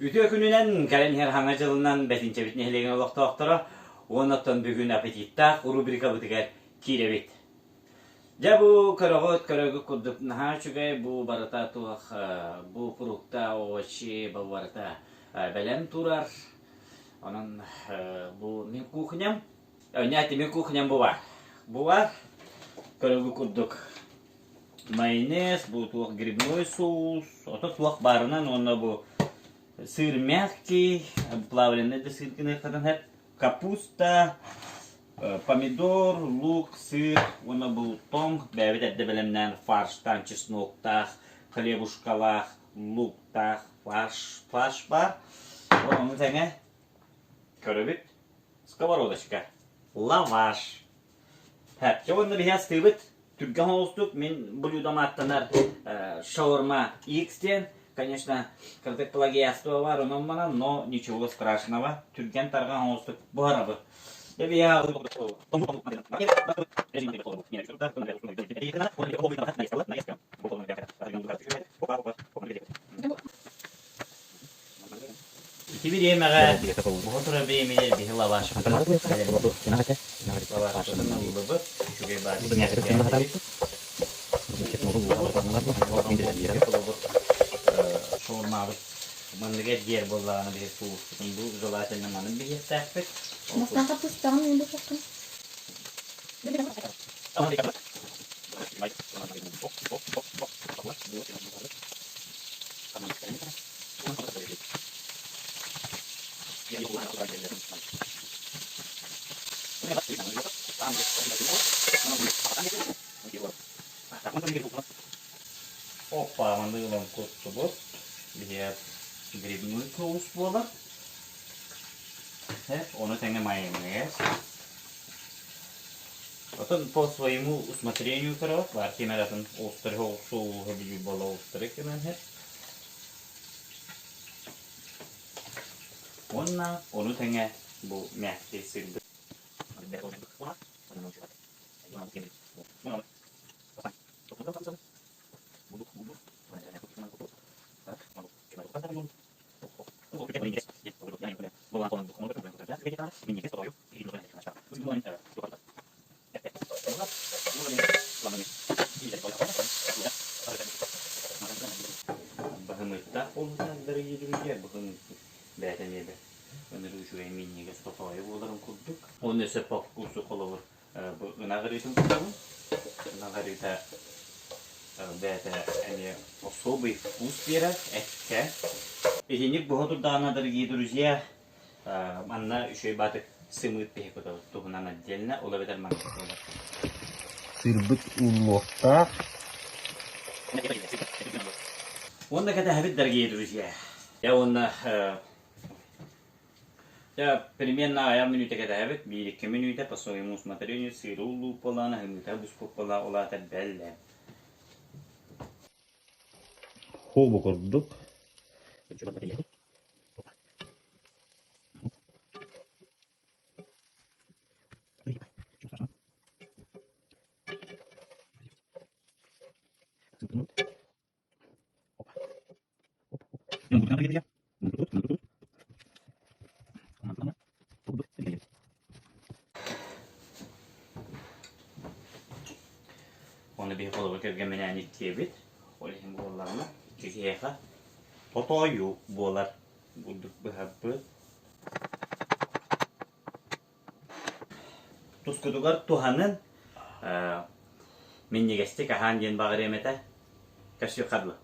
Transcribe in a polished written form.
Ütü gününen karen her hanga жылынан бәтинче битне хелеген олақта оқтара, онаттан бүгін аппетитта рубрика бітігер киребет. Ja bu körögü kurduk naha çügey bu barata tuğaq bu furukta ovaçı bu barata belem turar. Onun bu min kuhnyam. Önyati min kuhnyam bu var. Bu var. Körögü kurduk. Майонез, bu tuğaq грибной соус. Ota tuğaq barınan onda bu сыр мягкий, плавленый de sır kınırkadan hep kapusta, помидор, лук, сыр, ona bu tong, bäbit edde belemden farştan, чесноктах, хлебушкалах, луктах, farş var. Onun tenge körübüt, сковородочка, lavaş. Hep, onu bir has tübüt, Türkgen olstuk, min blюдом attanар шаурма X'ten. Конечно, как плагиатство var onun но ничего страшного. Türkgen targan olstuk bu arabı. Ya İki bir yemeğe bu kadar bir yemeğe bir lavaş. Şormalı. Mandıget yer bollağını bir soğuk. Bu желательно manın bir yer tepek. Mastan kapıstan ne bu bakın. Hoppa, mandığılan kutsu bu. Bir грибной соус болады. Оны тәңе майонез. Потом по своему усмотрению корот, бар кемератын острого соуга бию бола острый кемен хеп. Оны тәңе bu мягкий сыр. Бахнытта олдар, дорогие друзья, бахн бәтенеді. Өнер үшуге миннеге стопайы боларын күрдік. Оны өсі по вкусу қолы бұл ұнағырытын күрдігін. Ұнағырыта бәті әне особый вкус берер, әтке. Еженік бұғыдыр дағына, дорогие друзья, манна үшөй батық сымыт бейі көтілі. Тұғынан отдельно, ола бетер маңыз олар. Сырбыт уллоқта. Онда кәді әбіт, дорогие друзья. Я онда примерно аял минута кәді әбіт, 1-2 минута по своему усмотрению сыру луполана, хымыта бұспопола олата бәлі. Холбу құрдық. Onu bir kolu bakırken menen itkiyebit. Olayım bollarına. Çünkü totoyu bolar. Bulduk bu habbı. Tuzkudugar tuhanın minni geçtik ahan diyen bağır emete. Kaşı kadlı.